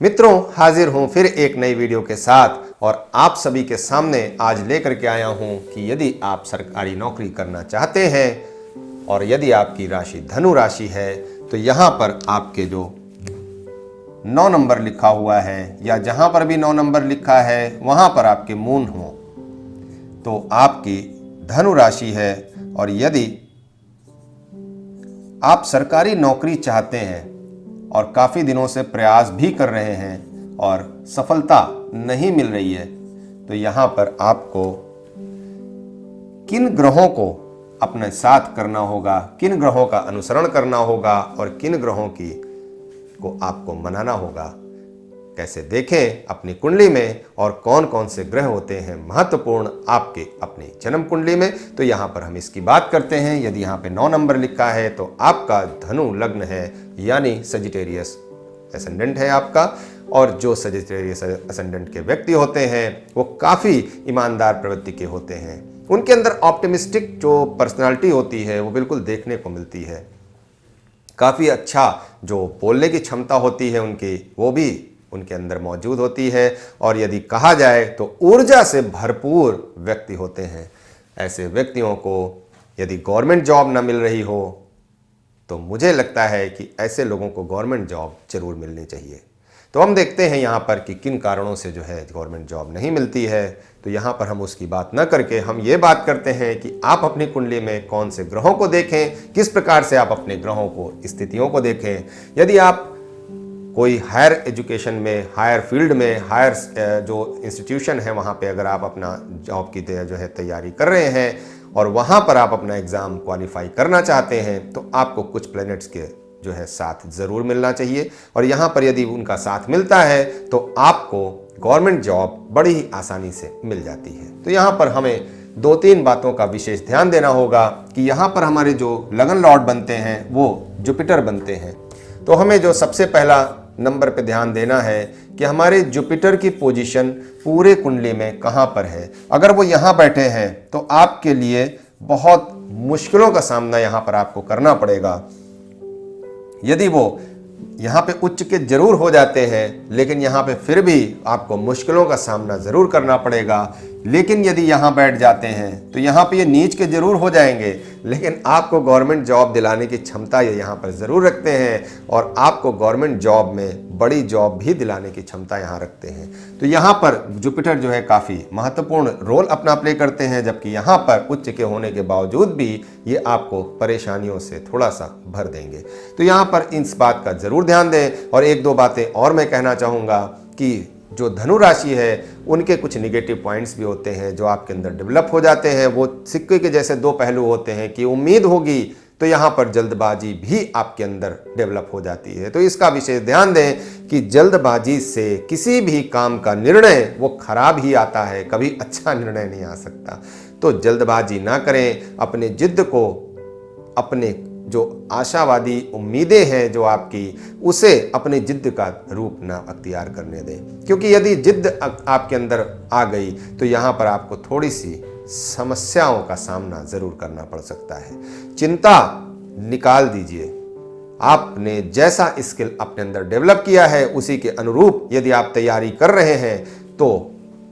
मित्रों, हाजिर हूं फिर एक नई वीडियो के साथ और आप सभी के सामने आज लेकर के आया हूं कि यदि आप सरकारी नौकरी करना चाहते हैं और यदि आपकी राशि धनु राशि है तो यहां पर आपके जो 9 नंबर लिखा हुआ है या जहां पर भी 9 नंबर लिखा है वहां पर आपके मून हो तो आपकी धनु राशि है। और यदि आप सरकारी नौकरी चाहते हैं और काफ़ी दिनों से प्रयास भी कर रहे हैं और सफलता नहीं मिल रही है तो यहाँ पर आपको किन ग्रहों को अपने साथ करना होगा, किन ग्रहों का अनुसरण करना होगा और किन ग्रहों को आपको मनाना होगा, कैसे देखें अपनी कुंडली में और कौन कौन से ग्रह होते हैं महत्वपूर्ण आपके अपनी जन्म कुंडली में, तो यहाँ पर हम इसकी बात करते हैं। यदि यहाँ पे 9 नंबर लिखा है तो आपका धनु लग्न है यानी सजिटेरियस असेंडेंट है आपका। और जो सजिटेरियस असेंडेंट के व्यक्ति होते हैं वो काफ़ी ईमानदार प्रवृत्ति के होते हैं। उनके अंदर ऑप्टिमिस्टिक जो पर्सनालिटी होती है वो बिल्कुल देखने को मिलती है। काफ़ी अच्छा जो बोलने की क्षमता होती है उनकी वो भी उनके अंदर मौजूद होती है। और यदि कहा जाए तो ऊर्जा से भरपूर व्यक्ति होते हैं। ऐसे व्यक्तियों को यदि गवर्नमेंट जॉब ना मिल रही हो तो मुझे लगता है कि ऐसे लोगों को गवर्नमेंट जॉब जरूर मिलनी चाहिए। तो हम देखते हैं यहाँ पर कि किन कारणों से जो है गवर्नमेंट जॉब नहीं मिलती है। तो यहाँ पर हम उसकी बात न करके हम ये बात करते हैं कि आप अपनी कुंडली में कौन से ग्रहों को देखें, किस प्रकार से आप अपने ग्रहों को स्थितियों को देखें। यदि आप कोई हायर एजुकेशन में, हायर फील्ड में, हायर जो इंस्टीट्यूशन है वहाँ पे अगर आप अपना जॉब की जो है तैयारी कर रहे हैं और वहाँ पर आप अपना एग्ज़ाम क्वालिफाई करना चाहते हैं तो आपको कुछ प्लैनेट्स के जो है साथ ज़रूर मिलना चाहिए। और यहाँ पर यदि उनका साथ मिलता है तो आपको गवर्नमेंट जॉब बड़ी ही आसानी से मिल जाती है। तो यहाँ पर हमें 2-3 बातों का विशेष ध्यान देना होगा कि यहाँ पर हमारे जो लगन लॉर्ड बनते हैं वो जुपिटर बनते हैं। तो हमें जो सबसे पहला नंबर पे ध्यान देना है कि हमारे जुपिटर की पोजीशन पूरे कुंडली में कहाँ पर है। अगर वो यहाँ बैठे हैं तो आपके लिए बहुत मुश्किलों का सामना यहाँ पर आपको करना पड़ेगा। यदि वो यहाँ पे उच्च के जरूर हो जाते हैं लेकिन यहाँ पे फिर भी आपको मुश्किलों का सामना ज़रूर करना पड़ेगा। लेकिन यदि यहाँ बैठ जाते हैं तो यहाँ पे ये नीच के जरूर हो जाएंगे लेकिन आपको गवर्नमेंट जॉब दिलाने की क्षमता ये यहाँ पर ज़रूर रखते हैं और आपको गवर्नमेंट जॉब में बड़ी जॉब भी दिलाने की क्षमता यहाँ रखते हैं। तो यहाँ पर जुपिटर जो है काफ़ी महत्वपूर्ण रोल अपना प्ले करते हैं, जबकि यहाँ पर उच्च के होने के बावजूद भी ये आपको परेशानियों से थोड़ा सा भर देंगे। तो यहाँ पर इस बात का ज़रूर ध्यान दें। और 1-2 बातें और मैं कहना चाहूँगा कि जो धनु राशि है उनके कुछ निगेटिव पॉइंट्स भी होते हैं जो आपके अंदर डेवलप हो जाते हैं। वो सिक्के के जैसे 2 पहलू होते हैं कि उम्मीद होगी तो यहाँ पर जल्दबाजी भी आपके अंदर डेवलप हो जाती है। तो इसका विशेष ध्यान दें कि जल्दबाजी से किसी भी काम का निर्णय वो खराब ही आता है, कभी अच्छा निर्णय नहीं आ सकता। तो जल्दबाजी ना करें, अपने जिद्द को, अपने जो आशावादी उम्मीदें हैं जो आपकी, उसे अपनी जिद्द का रूप ना अख्तियार करने दें। क्योंकि यदि जिद्द आपके अंदर आ गई तो यहाँ पर आपको थोड़ी सी समस्याओं का सामना ज़रूर करना पड़ सकता है। चिंता निकाल दीजिए। आपने जैसा स्किल अपने अंदर डेवलप किया है उसी के अनुरूप यदि आप तैयारी कर रहे हैं तो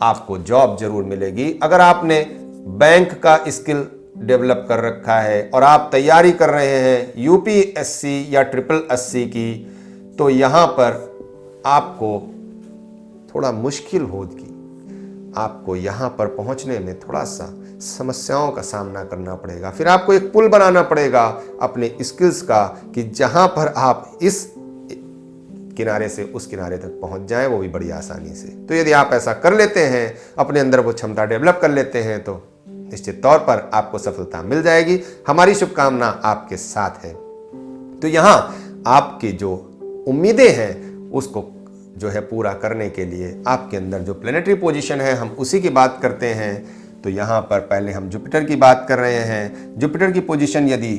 आपको जॉब जरूर मिलेगी। अगर आपने बैंक का स्किल डेवलप कर रखा है और आप तैयारी कर रहे हैं यूपीएससी या SSSC की तो यहाँ पर आपको थोड़ा मुश्किल होगी। आपको यहाँ पर पहुँचने में थोड़ा सा समस्याओं का सामना करना पड़ेगा। फिर आपको एक पुल बनाना पड़ेगा अपने स्किल्स का कि जहाँ पर आप इस किनारे से उस किनारे तक पहुँच जाएं, वो भी बड़ी आसानी से। तो यदि आप ऐसा कर लेते हैं, अपने अंदर वो क्षमता डेवलप कर लेते हैं तो निश्चित तौर पर आपको सफलता मिल जाएगी। हमारी शुभकामना आपके साथ है। तो यहाँ आपकी जो उम्मीदें हैं उसको जो है पूरा करने के लिए आपके अंदर जो प्लेनेटरी पोजीशन है हम उसी की बात करते हैं। तो यहाँ पर पहले हम जुपिटर की बात कर रहे हैं। जुपिटर की पोजीशन यदि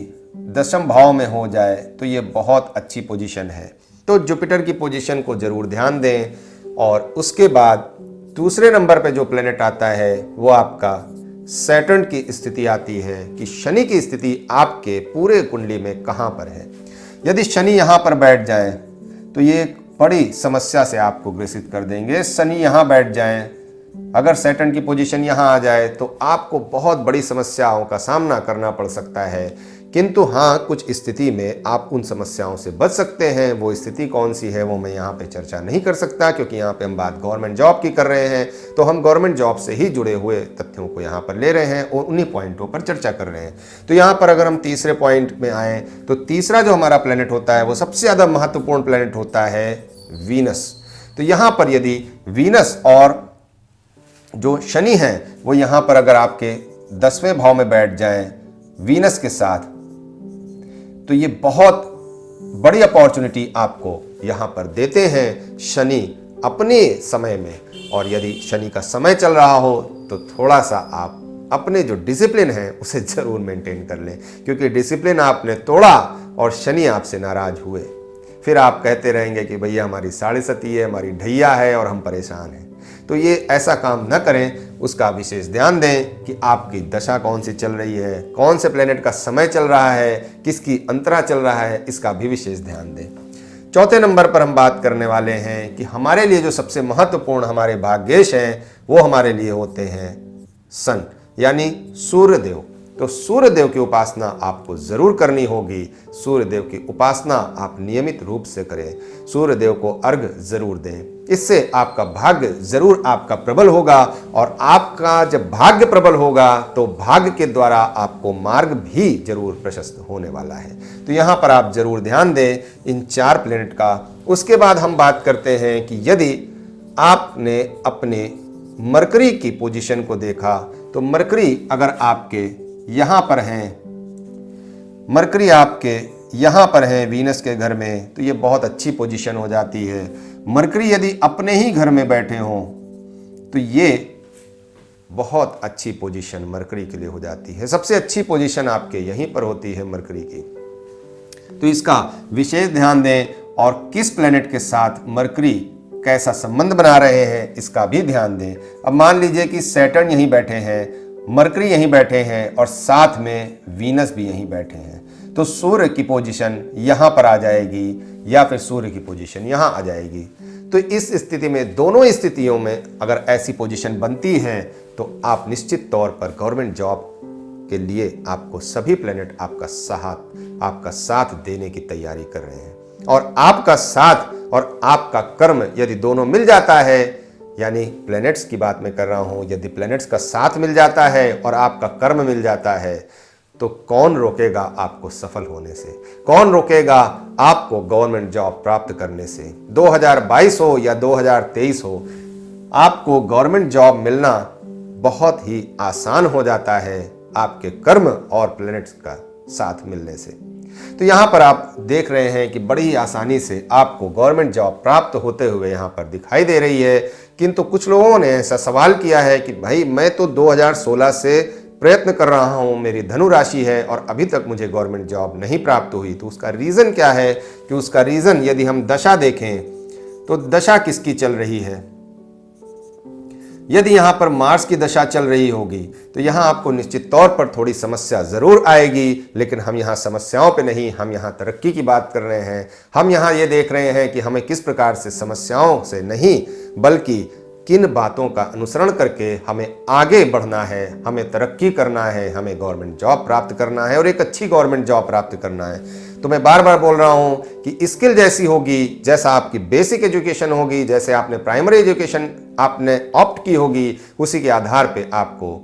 10वें भाव में हो जाए तो ये बहुत अच्छी पोजीशन है। तो जुपिटर की पोजीशन को जरूर ध्यान दें। और उसके बाद दूसरे नंबर पे जो प्लेनेट आता है वो आपका सैटर्न की स्थिति आती है कि शनि की स्थिति आपके पूरे कुंडली में कहाँ पर है। यदि शनि यहाँ पर बैठ जाए तो ये बड़ी समस्या से आपको ग्रसित कर देंगे। शनि यहाँ बैठ जाएं, अगर सैटर्न की पोजीशन यहाँ आ जाए तो आपको बहुत बड़ी समस्याओं का सामना करना पड़ सकता है। किंतु हाँ, कुछ स्थिति में आप उन समस्याओं से बच सकते हैं। वो स्थिति कौन सी है वो मैं यहाँ पे चर्चा नहीं कर सकता, क्योंकि यहाँ पे हम बात गवर्नमेंट जॉब की कर रहे हैं, तो हम गवर्नमेंट जॉब से ही जुड़े हुए तथ्यों को यहाँ पर ले रहे हैं और उन्हीं पॉइंटों पर चर्चा कर रहे हैं। तो यहाँ पर अगर हम तीसरे पॉइंट में आए तो तीसरा जो हमारा प्लैनेट होता है वो सबसे ज़्यादा महत्वपूर्ण प्लैनेट होता है वीनस। तो यहाँ पर यदि वीनस और जो शनि है वो यहाँ पर अगर आपके 10वें भाव में बैठ जाएं वीनस के साथ, तो ये बहुत बड़ी अपॉर्चुनिटी आपको यहाँ पर देते हैं शनि अपने समय में। और यदि शनि का समय चल रहा हो तो थोड़ा सा आप अपने जो डिसिप्लिन है उसे जरूर मेंटेन कर लें, क्योंकि डिसिप्लिन आपने तोड़ा और शनि आपसे नाराज हुए, फिर आप कहते रहेंगे कि भैया हमारी साढ़े सती है, हमारी ढैया है और हम परेशान हैं। तो ये ऐसा काम न करें, उसका विशेष ध्यान दें कि आपकी दशा कौन सी चल रही है, कौन से प्लेनेट का समय चल रहा है, किसकी अंतरा चल रहा है, इसका भी विशेष ध्यान दें। चौथे नंबर पर हम बात करने वाले हैं कि हमारे लिए जो सबसे महत्वपूर्ण हमारे भाग्येश हैं वो हमारे लिए होते हैं सन, यानी सूर्यदेव। तो सूर्यदेव की उपासना आपको जरूर करनी होगी। सूर्यदेव की उपासना आप नियमित रूप से करें, सूर्यदेव को अर्घ जरूर दें, इससे आपका भाग्य जरूर आपका प्रबल होगा। और आपका जब भाग्य प्रबल होगा तो भाग्य के द्वारा आपको मार्ग भी जरूर प्रशस्त होने वाला है। तो यहाँ पर आप जरूर ध्यान दें इन 4 प्लेनेट का। उसके बाद हम बात करते हैं कि यदि आपने अपने मरकरी की पोजीशन को देखा तो मरकरी अगर आपके यहाँ पर हैं, मरकरी आपके यहाँ पर है वीनस के घर में, तो ये बहुत अच्छी पोजीशन हो जाती है। मरकरी यदि अपने ही घर में बैठे हों तो ये बहुत अच्छी पोजीशन मरकरी के लिए हो जाती है। सबसे अच्छी पोजीशन आपके यहीं पर होती है मरकरी की, तो इसका विशेष ध्यान दें। और किस प्लेनेट के साथ मरकरी कैसा संबंध बना रहे हैं इसका भी ध्यान दें। अब मान लीजिए कि सैटर्न यहीं बैठे हैं, मरकरी यहीं बैठे हैं और साथ में वीनस भी यहीं बैठे हैं, तो सूर्य की पोजीशन यहाँ पर आ जाएगी या फिर सूर्य की पोजीशन यहाँ आ जाएगी। तो इस स्थिति में, दोनों स्थितियों में अगर ऐसी पोजीशन बनती है तो आप निश्चित तौर पर गवर्नमेंट जॉब के लिए आपको सभी प्लेनेट आपका साथ देने की तैयारी कर रहे हैं। और आपका साथ और आपका कर्म यदि दोनों मिल जाता है, यानी प्लैनेट्स की बात मैं कर रहा हूं, यदि प्लैनेट्स का साथ मिल जाता है और आपका कर्म मिल जाता है, तो कौन रोकेगा आपको सफल होने से, कौन रोकेगा आपको गवर्नमेंट जॉब प्राप्त करने से। 2022 हो या 2023 हो, आपको गवर्नमेंट जॉब मिलना बहुत ही आसान हो जाता है आपके कर्म और प्लैनेट्स का साथ मिलने से। तो यहाँ पर आप देख रहे हैं कि बड़ी ही आसानी से आपको गवर्नमेंट जॉब प्राप्त होते हुए यहाँ पर दिखाई दे रही है। किंतु कुछ लोगों ने ऐसा सवाल किया है कि भाई मैं तो 2016 से प्रयत्न कर रहा हूँ, मेरी धनु राशि है और अभी तक मुझे गवर्नमेंट जॉब नहीं प्राप्त हुई। तो उसका रीज़न क्या है कि उसका रीज़न यदि हम दशा देखें तो दशा किसकी चल रही है। यदि यहाँ पर मार्स की दशा चल रही होगी तो यहाँ आपको निश्चित तौर पर थोड़ी समस्या ज़रूर आएगी, लेकिन हम यहाँ समस्याओं पे नहीं, हम यहाँ तरक्की की बात कर रहे हैं। हम यहाँ ये देख रहे हैं कि हमें किस प्रकार से समस्याओं से नहीं बल्कि किन बातों का अनुसरण करके हमें आगे बढ़ना है, हमें तरक्की करना है, हमें गवर्नमेंट जॉब प्राप्त करना है और एक अच्छी गवर्नमेंट जॉब प्राप्त करना है। तो मैं बार बार बोल रहा हूँ कि स्किल जैसी होगी, जैसा आपकी बेसिक एजुकेशन होगी, जैसे आपने प्राइमरी एजुकेशन आपने ऑप्ट की होगी, उसी के आधार पे आपको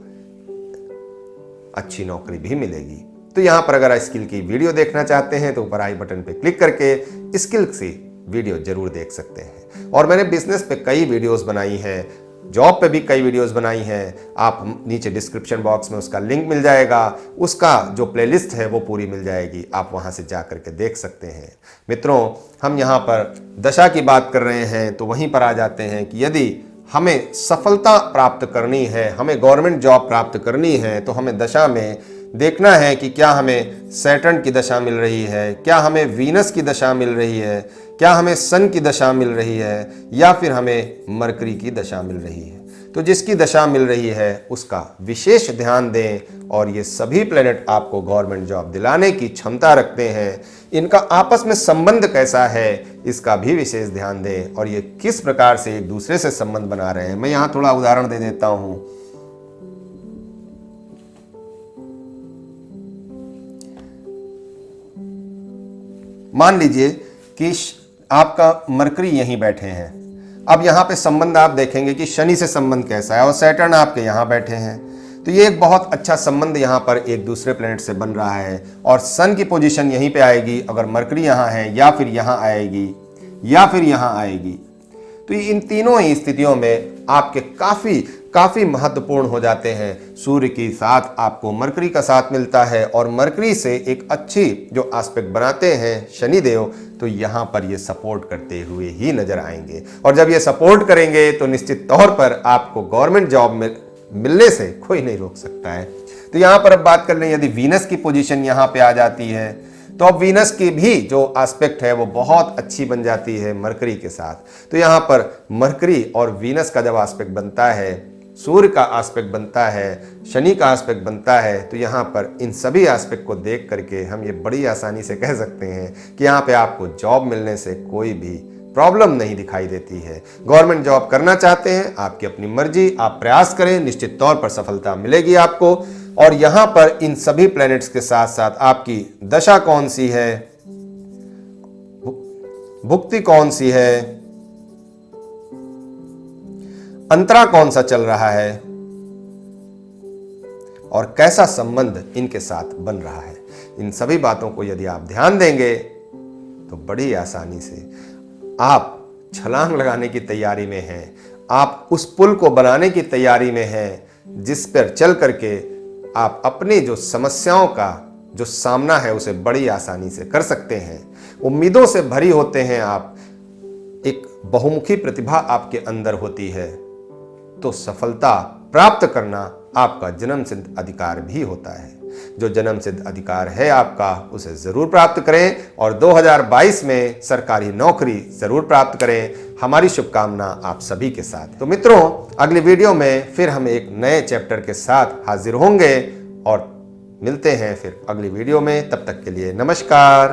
अच्छी नौकरी भी मिलेगी। तो यहाँ पर अगर स्किल की वीडियो देखना चाहते हैं तो ऊपर आई बटन पे क्लिक करके स्किल से वीडियो जरूर देख सकते हैं। और मैंने बिजनेस पे कई वीडियोस बनाई हैं, जॉब पे भी कई वीडियोस बनाई हैं। आप नीचे डिस्क्रिप्शन बॉक्स में उसका लिंक मिल जाएगा, उसका जो प्लेलिस्ट है वो पूरी मिल जाएगी, आप वहां से जा करके देख सकते हैं। मित्रों, हम यहाँ पर दशा की बात कर रहे हैं तो वहीं पर आ जाते हैं कि यदि हमें सफलता प्राप्त करनी है, हमें गवर्नमेंट जॉब प्राप्त करनी है, तो हमें दशा में देखना है कि क्या हमें सैटर्न की दशा मिल रही है, क्या हमें वीनस की दशा मिल रही है, क्या हमें सन की दशा मिल रही है, या फिर हमें मरकरी की दशा मिल रही है। तो जिसकी दशा मिल रही है उसका विशेष ध्यान दें। और ये सभी प्लेनेट आपको गवर्नमेंट जॉब दिलाने की क्षमता रखते हैं, इनका आपस में संबंध कैसा है इसका भी विशेष ध्यान दें, और ये किस प्रकार से एक दूसरे से संबंध बना रहे हैं। मैं यहां थोड़ा उदाहरण दे देता हूं। मान लीजिए कि आपका मरकरी यहीं बैठे हैं। अब यहाँ पे संबंध आप देखेंगे कि शनि से संबंध कैसा है, और सैटर्न आपके यहाँ बैठे हैं, तो ये एक बहुत अच्छा संबंध यहाँ पर एक दूसरे प्लेनेट से बन रहा है। और सन की पोजीशन यहीं पे आएगी अगर मरकरी यहाँ है, या फिर यहाँ आएगी, या फिर यहाँ आएगी। तो इन तीनों ही स्थितियों में आपके काफी महत्वपूर्ण हो जाते हैं। सूर्य की साथ आपको मरकरी का साथ मिलता है, और मरकरी से एक अच्छी जो एस्पेक्ट बनाते हैं शनिदेव, तो यहाँ पर ये सपोर्ट करते हुए ही नजर आएंगे। और जब ये सपोर्ट करेंगे तो निश्चित तौर पर आपको गवर्नमेंट जॉब में मिलने से कोई नहीं रोक सकता है। तो यहाँ पर अब बात कर लें, यदि वीनस की पोजीशन यहाँ पे आ जाती है तो अब वीनस की भी जो एस्पेक्ट है वो बहुत अच्छी बन जाती है मरकरी के साथ। तो यहाँ पर मरकरी और वीनस का जब एस्पेक्ट बनता है, सूर्य का एस्पेक्ट बनता है, शनि का एस्पेक्ट बनता है, तो यहाँ पर इन सभी एस्पेक्ट को देख करके हम ये बड़ी आसानी से कह सकते हैं कि यहाँ पे आपको जॉब मिलने से कोई भी प्रॉब्लम नहीं दिखाई देती है। गवर्नमेंट जॉब करना चाहते हैं, आपकी अपनी मर्जी, आप प्रयास करें, निश्चित तौर पर सफलता मिलेगी आपको। और यहां पर इन सभी प्लैनेट्स के साथ साथ आपकी दशा कौन सी है, भुक्ति कौन सी है, अंतरा कौन सा चल रहा है, और कैसा संबंध इनके साथ बन रहा है, इन सभी बातों को यदि आप ध्यान देंगे तो बड़ी आसानी से आप छलांग लगाने की तैयारी में हैं, आप उस पुल को बनाने की तैयारी में हैं जिस पर चल करके आप अपनी जो समस्याओं का जो सामना है उसे बड़ी आसानी से कर सकते हैं। उम्मीदों से भरी होते हैं आप, एक बहुमुखी प्रतिभा आपके अंदर होती है, तो सफलता प्राप्त करना आपका जन्मसिद्ध अधिकार भी होता है। जो जन्मसिद्ध अधिकार है आपका उसे जरूर प्राप्त करें, और 2022 में सरकारी नौकरी जरूर प्राप्त करें। हमारी शुभकामना आप सभी के साथ। तो मित्रों, अगली वीडियो में फिर हम एक नए चैप्टर के साथ हाजिर होंगे, और मिलते हैं फिर अगली वीडियो में। तब तक के लिए नमस्कार।